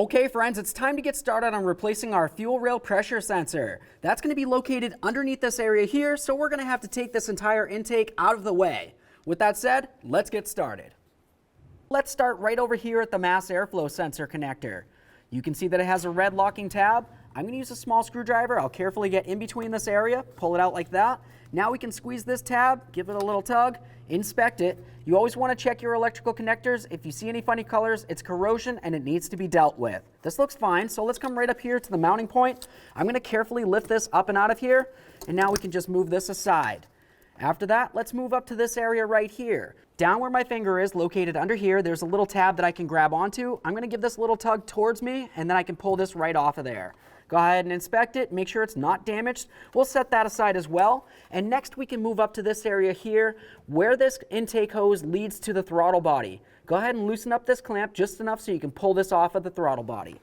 Okay friends, it's time to get started on replacing our fuel rail pressure sensor. That's going to be located underneath this area here, so we're going to have to take this entire intake out of the way. With that said, let's get started. Let's start right over here at the mass airflow sensor connector. You can see that it has a red locking tab. I'm going to use a small screwdriver. I'll carefully get in between this area, pull it out like that. Now we can squeeze this tab, give it a little tug, inspect it. You always want to check your electrical connectors. If you see any funny colors, it's corrosion and it needs to be dealt with. This looks fine, so let's come right up here to the mounting point. I'm going to carefully lift this up and out of here, and now we can just move this aside. After that, let's move up to this area right here. Down where my finger is, located under here, there's a little tab that I can grab onto. I'm going to give this little tug towards me, and then I can pull this right off of there. Go ahead and inspect it, make sure it's not damaged. We'll set that aside as well. And next we can move up to this area here where this intake hose leads to the throttle body. Go ahead and loosen up this clamp just enough so you can pull this off of the throttle body.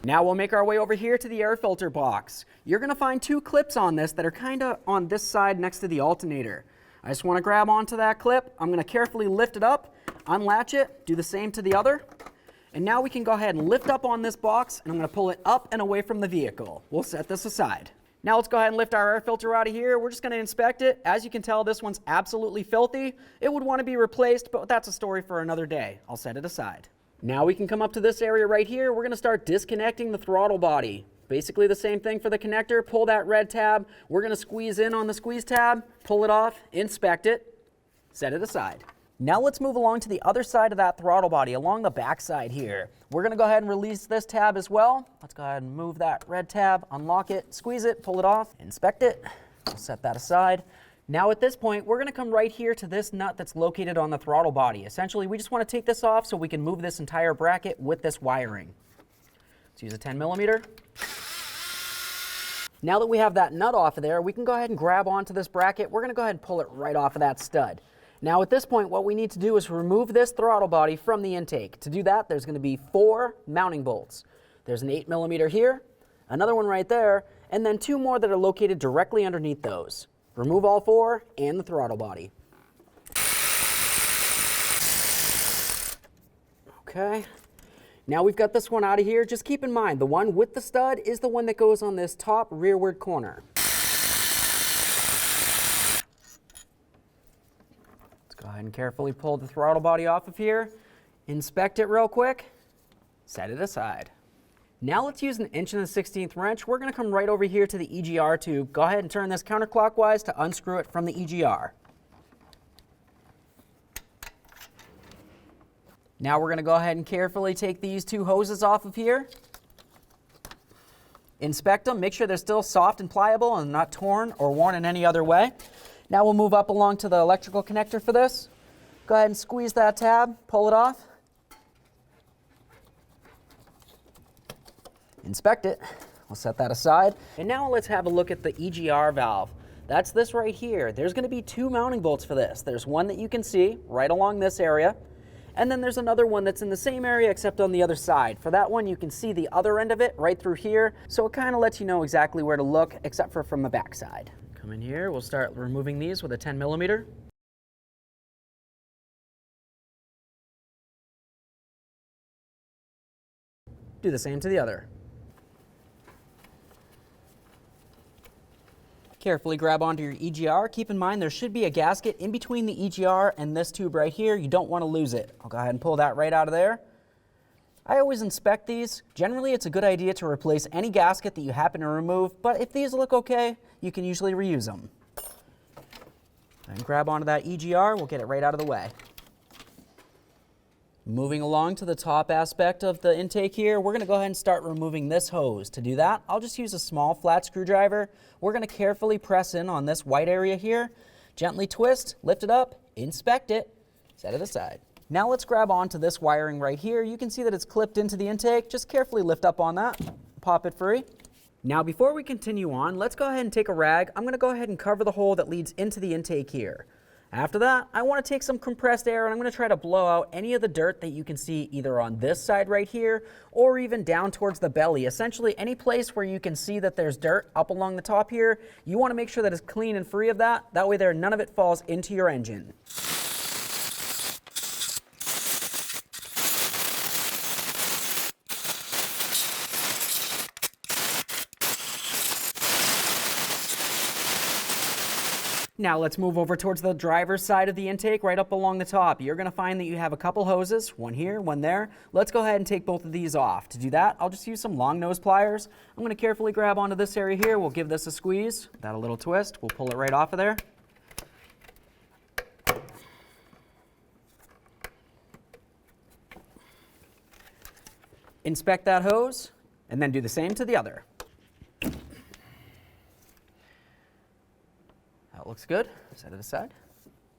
Now we'll make our way over here to the air filter box. You're going to find two clips on this that are kind of on this side next to the alternator. I just want to grab onto that clip. I'm going to carefully lift it up, unlatch it, do the same to the other. And now we can go ahead and lift up on this box, and I'm going to pull it up and away from the vehicle. We'll set this aside. Now let's go ahead and lift our air filter out of here. We're just going to inspect it. As you can tell, this one's absolutely filthy. It would want to be replaced, but that's a story for another day. I'll set it aside. Now we can come up to this area right here. We're going to start disconnecting the throttle body. Basically the same thing for the connector. Pull that red tab. We're going to squeeze in on the squeeze tab, pull it off, inspect it, set it aside. Now let's move along to the other side of that throttle body, along the back side here. We're going to go ahead and release this tab as well. Let's go ahead and move that red tab, unlock it, squeeze it, pull it off, inspect it. We'll set that aside. Now at this point, we're going to come right here to this nut that's located on the throttle body. Essentially, we just want to take this off so we can move this entire bracket with this wiring. Let's use a 10 millimeter. Now that we have that nut off of there, we can go ahead and grab onto this bracket. We're going to go ahead and pull it right off of that stud. Now at this point, what we need to do is remove this throttle body from the intake. To do that, there's going to be 4 mounting bolts. There's an 8 millimeter here, another one right there, and then 2 more that are located directly underneath those. Remove all 4 and the throttle body. Okay. Now we've got this one out of here. Just keep in mind, the one with the stud is the one that goes on this top rearward corner. Go ahead and carefully pull the throttle body off of here, inspect it real quick, set it aside. Now let's use an 1 1/16" wrench. We're going to come right over here to the EGR tube. Go ahead and turn this counterclockwise to unscrew it from the EGR. Now we're going to go ahead and carefully take these 2 hoses off of here. Inspect them, make sure they're still soft and pliable and not torn or worn in any other way. Now we'll move up along to the electrical connector for this. Go ahead and squeeze that tab, pull it off. Inspect it. We'll set that aside. And now let's have a look at the EGR valve. That's this right here. There's going to be 2 mounting bolts for this. There's one that you can see right along this area. And then there's another one that's in the same area except on the other side. For that one, you can see the other end of it right through here. So it kind of lets you know exactly where to look except for from the back side. Come in here, we'll start removing these with a 10 millimeter. Do the same to the other. Carefully grab onto your EGR. Keep in mind there should be a gasket in between the EGR and this tube right here. You don't want to lose it. I'll go ahead and pull that right out of there. I always inspect these. Generally, it's a good idea to replace any gasket that you happen to remove, but if these look okay, you can usually reuse them. And grab onto that EGR, we'll get it right out of the way. Moving along to the top aspect of the intake here, we're going to go ahead and start removing this hose. To do that, I'll just use a small flat screwdriver. We're going to carefully press in on this white area here, gently twist, lift it up, inspect it, set it aside. Now let's grab onto this wiring right here. You can see that it's clipped into the intake. Just carefully lift up on that, pop it free. Now before we continue on, let's go ahead and take a rag. I'm going to go ahead and cover the hole that leads into the intake here. After that, I want to take some compressed air and I'm going to try to blow out any of the dirt that you can see either on this side right here or even down towards the belly. Essentially, any place where you can see that there's dirt up along the top here, you want to make sure that it's clean and free of that. That way there, none of it falls into your engine. Now let's move over towards the driver's side of the intake, right up along the top. You're going to find that you have a couple hoses, one here, one there. Let's go ahead and take both of these off. To do that, I'll just use some long nose pliers. I'm going to carefully grab onto this area here. We'll give this a squeeze, that a little twist. We'll pull it right off of there. Inspect that hose, and then do the same to the other. That looks good. Set it aside.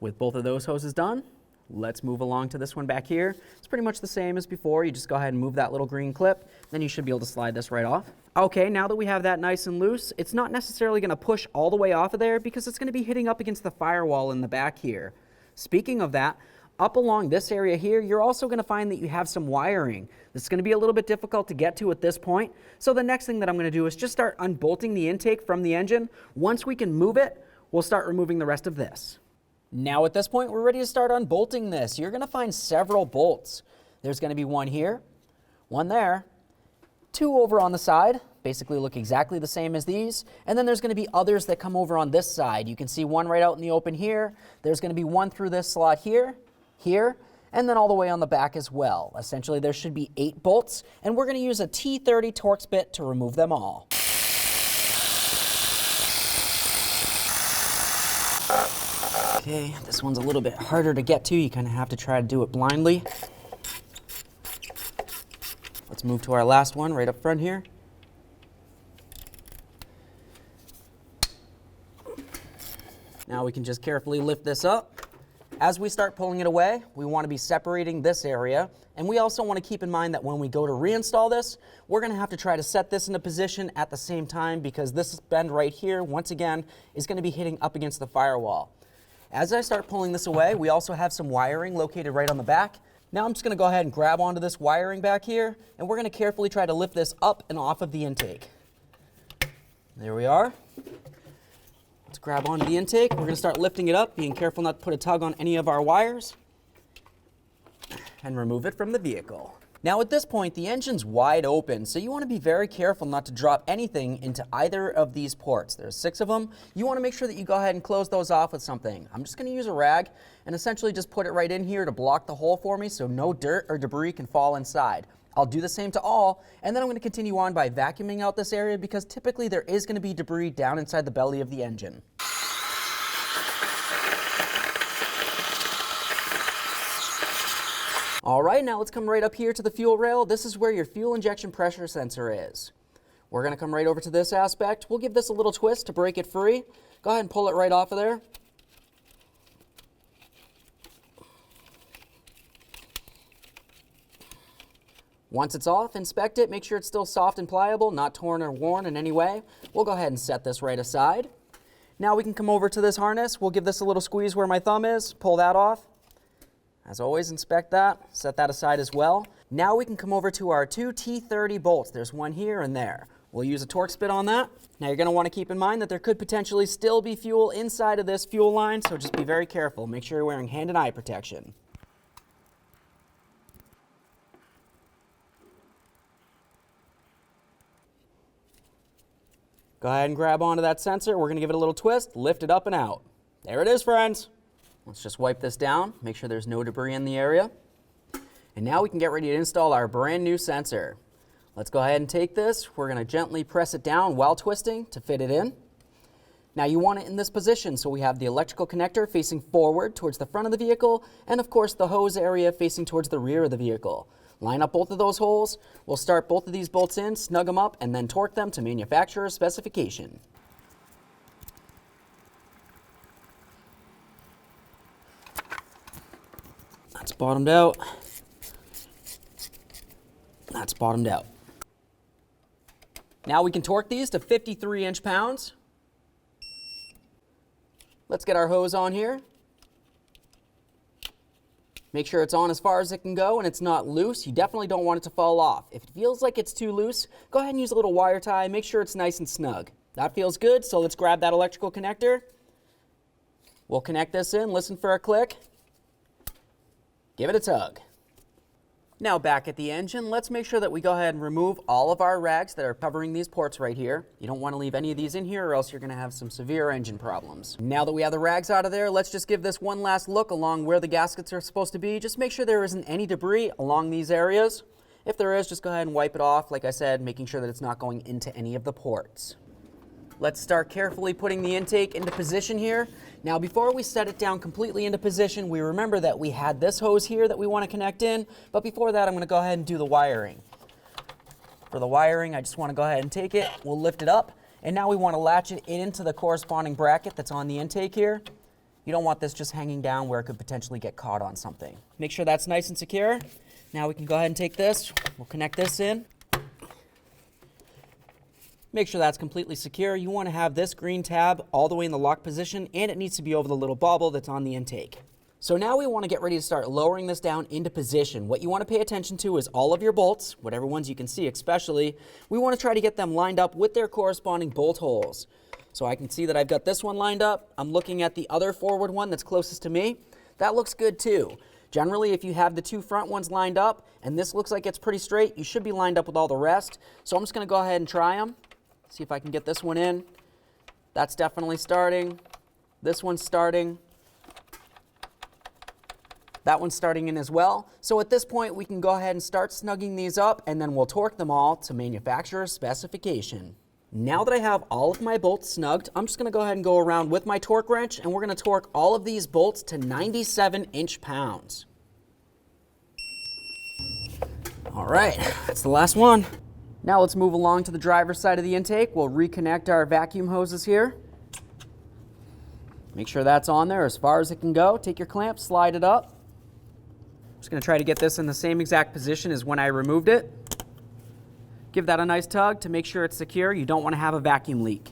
With both of those hoses done, let's move along to this one back here. It's pretty much the same as before. You just go ahead and move that little green clip, then you should be able to slide this right off. Okay, now that we have that nice and loose, it's not necessarily going to push all the way off of there because it's going to be hitting up against the firewall in the back here. Speaking of that, up along this area here, you're also going to find that you have some wiring. This is going to be a little bit difficult to get to at this point. So the next thing that I'm going to do is just start unbolting the intake from the engine. Once we can move it, we'll start removing the rest of this. Now at this point, we're ready to start unbolting this. You're going to find several bolts. There's going to be one here, one there, two over on the side, basically look exactly the same as these, and then there's going to be others that come over on this side. You can see one right out in the open here. There's going to be one through this slot here, here, and then all the way on the back as well. Essentially, there should be 8 bolts, and we're going to use a T30 Torx bit to remove them all. Okay, this one's a little bit harder to get to. You kind of have to try to do it blindly. Let's move to our last one right up front here. Now we can just carefully lift this up. As we start pulling it away, we want to be separating this area, and we also want to keep in mind that when we go to reinstall this, we're going to have to try to set this into position at the same time because this bend right here, once again, is going to be hitting up against the firewall. As I start pulling this away, we also have some wiring located right on the back. Now I'm just going to go ahead and grab onto this wiring back here, and we're going to carefully try to lift this up and off of the intake. There we are. Let's grab onto the intake. We're going to start lifting it up, being careful not to put a tug on any of our wires, and remove it from the vehicle. Now at this point, the engine's wide open, so you want to be very careful not to drop anything into either of these ports. There's 6 of them. You want to make sure that you go ahead and close those off with something. I'm just going to use a rag and essentially just put it right in here to block the hole for me so no dirt or debris can fall inside. I'll do the same to all, and then I'm going to continue on by vacuuming out this area because typically there is going to be debris down inside the belly of the engine. All right, now let's come right up here to the fuel rail. This is where your fuel injection pressure sensor is. We're going to come right over to this aspect. We'll give this a little twist to break it free. Go ahead and pull it right off of there. Once it's off, inspect it. Make sure it's still soft and pliable, not torn or worn in any way. We'll go ahead and set this right aside. Now we can come over to this harness. We'll give this a little squeeze where my thumb is. Pull that off. As always, inspect that, set that aside as well. Now we can come over to our 2 T30 bolts. There's one here and there. We'll use a Torx bit on that. Now you're going to want to keep in mind that there could potentially still be fuel inside of this fuel line, so just be very careful. Make sure you're wearing hand and eye protection. Go ahead and grab onto that sensor. We're going to give it a little twist, lift it up and out. There it is, friends. Let's just wipe this down, make sure there's no debris in the area. And now we can get ready to install our brand new sensor. Let's go ahead and take this. We're going to gently press it down while twisting to fit it in. Now you want it in this position, so we have the electrical connector facing forward towards the front of the vehicle, and of course the hose area facing towards the rear of the vehicle. Line up both of those holes. We'll start both of these bolts in, snug them up, and then torque them to manufacturer's specification. That's bottomed out. That's bottomed out. Now we can torque these to 53 inch-pounds. Let's get our hose on here. Make sure it's on as far as it can go and it's not loose. You definitely don't want it to fall off. If it feels like it's too loose, go ahead and use a little wire tie. Make sure it's nice and snug. That feels good, so let's grab that electrical connector. We'll connect this in, listen for a click. Give it a tug. Now back at the engine, let's make sure that we go ahead and remove all of our rags that are covering these ports right here. You don't want to leave any of these in here or else you're going to have some severe engine problems. Now that we have the rags out of there, let's just give this one last look along where the gaskets are supposed to be. Just make sure there isn't any debris along these areas. If there is, just go ahead and wipe it off, like I said, making sure that it's not going into any of the ports. Let's start carefully putting the intake into position here. Now before we set it down completely into position, we remember that we had this hose here that we want to connect in, but before that I'm going to go ahead and do the wiring. For the wiring, I just want to go ahead and take it, we'll lift it up, and now we want to latch it into the corresponding bracket that's on the intake here. You don't want this just hanging down where it could potentially get caught on something. Make sure that's nice and secure. Now we can go ahead and take this, we'll connect this in. Make sure that's completely secure. You want to have this green tab all the way in the lock position, and it needs to be over the little bobble that's on the intake. So now we want to get ready to start lowering this down into position. What you want to pay attention to is all of your bolts, whatever ones you can see especially. We want to try to get them lined up with their corresponding bolt holes. So I can see that I've got this one lined up. I'm looking at the other forward one that's closest to me. That looks good too. Generally, if you have the two front ones lined up, and this looks like it's pretty straight, you should be lined up with all the rest. So I'm just going to go ahead and try them. See if I can get this one in. That's definitely starting. This one's starting. That one's starting in as well. So at this point, we can go ahead and start snugging these up, and then we'll torque them all to manufacturer's specification. Now that I have all of my bolts snugged, I'm just going to go ahead and go around with my torque wrench, and we're going to torque all of these bolts to 97 inch-pounds. All right, that's the last one. Now let's move along to the driver's side of the intake. We'll reconnect our vacuum hoses here. Make sure that's on there as far as it can go. Take your clamp, slide it up. I'm just going to try to get this in the same exact position as when I removed it. Give that a nice tug to make sure it's secure. You don't want to have a vacuum leak.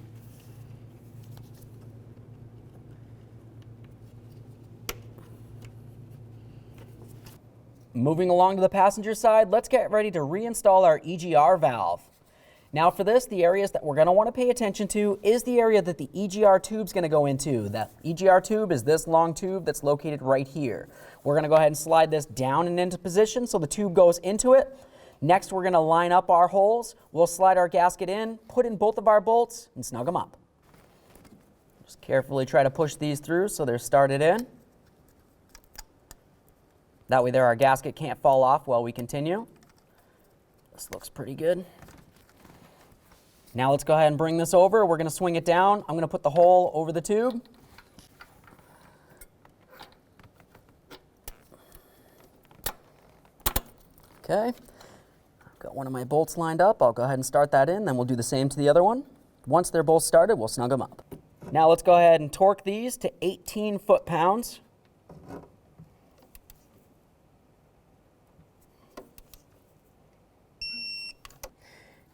Moving along to the passenger side, let's get ready to reinstall our EGR valve. Now for this, the areas that we're going to want to pay attention to is the area that the EGR tube is going to go into. That EGR tube is this long tube that's located right here. We're going to go ahead and slide this down and into position so the tube goes into it. Next, we're going to line up our holes. We'll slide our gasket in, put in both of our bolts, and snug them up. Just carefully try to push these through so they're started in. That way there our gasket can't fall off while we continue. This looks pretty good. Now let's go ahead and bring this over. We're going to swing it down. I'm going to put the hole over the tube. Okay. I've got one of my bolts lined up. I'll go ahead and start that in, then we'll do the same to the other one. Once they're both started, we'll snug them up. Now let's go ahead and torque these to 18 foot-pounds.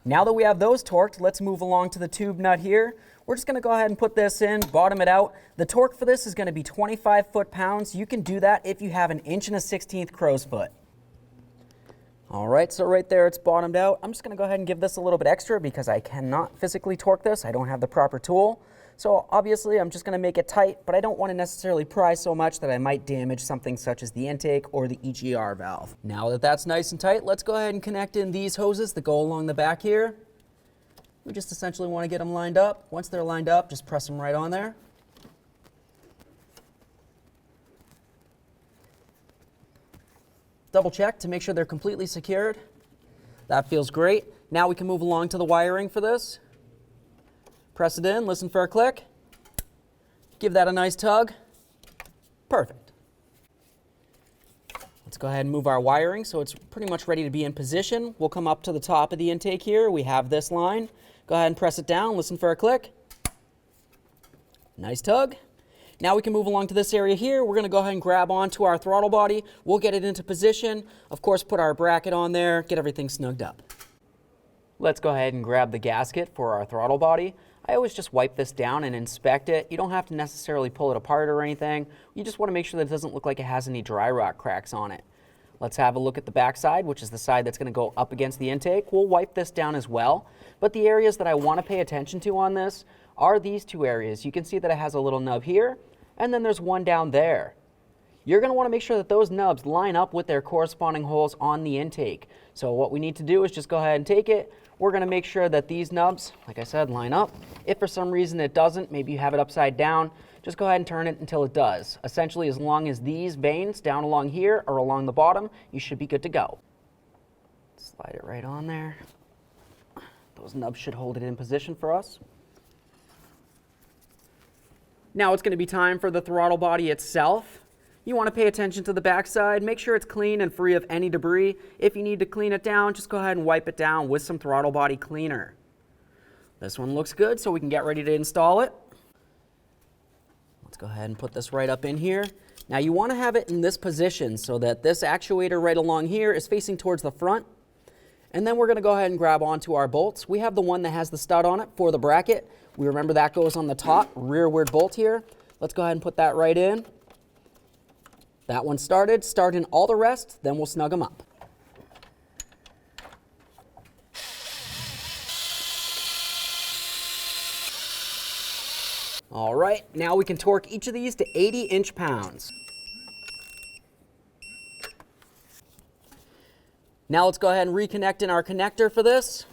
Now that we have those torqued, let's move along to the tube nut here. We're just going to go ahead and put this in, bottom it out. The torque for this is going to be 25 foot-pounds. You can do that if you have an 1.1/16 crow's foot. All right, so right there it's bottomed out. I'm just going to go ahead and give this a little bit extra because I cannot physically torque this. I don't have the proper tool. So obviously I'm just going to make it tight, but I don't want to necessarily pry so much that I might damage something such as the intake or the EGR valve. Now that that's nice and tight, let's go ahead and connect in these hoses that go along the back here. We just essentially want to get them lined up. Once they're lined up, just press them right on there. Double check to make sure they're completely secured. That feels great. Now we can move along to the wiring for this. Press it in, listen for a click. Give that a nice tug. Perfect. Let's go ahead and move our wiring so it's pretty much ready to be in position. We'll come up to the top of the intake here. We have this line. Go ahead and press it down, listen for a click. Nice tug. Now we can move along to this area here. We're going to go ahead and grab onto our throttle body. We'll get it into position. Of course, put our bracket on there, get everything snugged up. Let's go ahead and grab the gasket for our throttle body. I always just wipe this down and inspect it. You don't have to necessarily pull it apart or anything. You just want to make sure that it doesn't look like it has any dry rot cracks on it. Let's have a look at the back side, which is the side that's going to go up against the intake. We'll wipe this down as well. But the areas that I want to pay attention to on this are these two areas. You can see that it has a little nub here, and then there's one down there. you're going to want to make sure that those nubs line up with their corresponding holes on the intake. So what we need to do is just go ahead and take it. We're going to make sure that these nubs, like I said, line up. If for some reason it doesn't, maybe you have it upside down, just go ahead and turn it until it does. Essentially, as long as these vanes down along here or along the bottom, you should be good to go. Slide it right on there. Those nubs should hold it in position for us. Now it's going to be time for the throttle body itself. You want to pay attention to the backside, make sure it's clean and free of any debris. If you need to clean it down, just go ahead and wipe it down with some throttle body cleaner. This one looks good, so we can get ready to install it. Let's go ahead and put this right up in here. Now you want to have it in this position so that this actuator right along here is facing towards the front. And then we're going to go ahead and grab onto our bolts. We have the one that has the stud on it for the bracket. We remember that goes on the top rearward bolt here. Let's go ahead and put that right in. That one started. Start in all the rest, then we'll snug them up. All right, now we can torque each of these to 80 inch-pounds. Now let's go ahead and reconnect in our connector for this.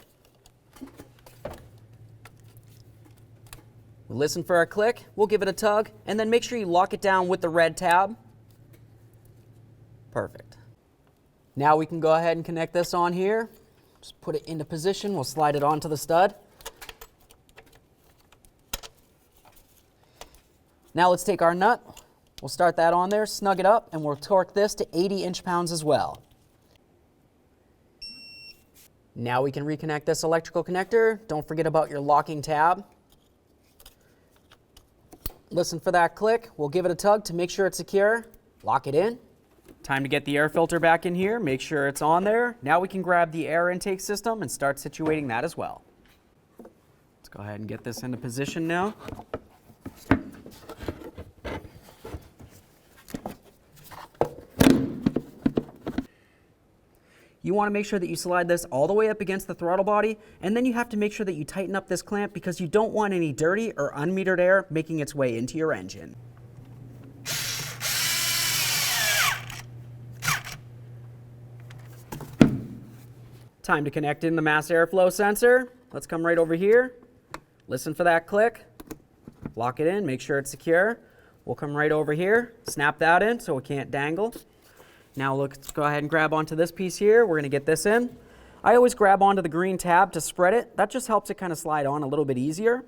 We'll listen for a click, we'll give it a tug, and then make sure you lock it down with the red tab. Perfect. Now we can go ahead and connect this on here. Just put it into position, we'll slide it onto the stud. Now let's take our nut, we'll start that on there, snug it up, and we'll torque this to 80 inch-pounds as well. Now we can reconnect this electrical connector. Don't forget about your locking tab. Listen for that click. We'll give it a tug to make sure it's secure. Lock it in. Time to get the air filter back in here. Make sure it's on there. Now we can grab the air intake system and start situating that as well. Let's go ahead and get this into position now. You want to make sure that you slide this all the way up against the throttle body, and then you have to make sure that you tighten up this clamp because you don't want any dirty or unmetered air making its way into your engine. Time to connect in the mass airflow sensor. Let's come right over here. Listen for that click. Lock it in, make sure it's secure. We'll come right over here, snap that in so it can't dangle. Now let's go ahead and grab onto this piece here. We're going to get this in. I always grab onto the green tab to spread it. That just helps it kind of slide on a little bit easier.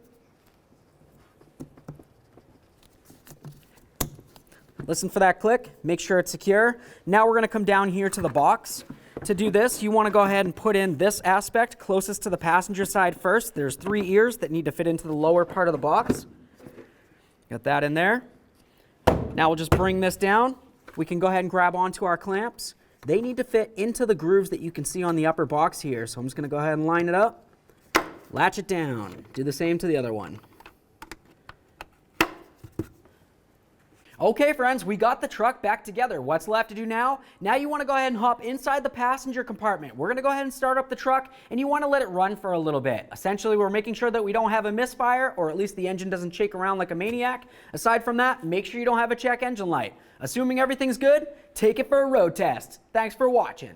Listen for that click. Make sure it's secure. Now we're going to come down here to the box. To do this, you want to go ahead and put in this aspect closest to the passenger side first. There's 3 ears that need to fit into the lower part of the box. Got that in there. Now we'll just bring this down. We can go ahead and grab onto our clamps. They need to fit into the grooves that you can see on the upper box here. So I'm just going to go ahead and line it up, latch it down. Do the same to the other one. Okay, friends, we got the truck back together. What's left to do now? Now you want to go ahead and hop inside the passenger compartment. We're going to go ahead and start up the truck, and you want to let it run for a little bit. Essentially, we're making sure that we don't have a misfire, or at least the engine doesn't shake around like a maniac. Aside from that, make sure you don't have a check engine light. Assuming everything's good, take it for a road test. Thanks for watching.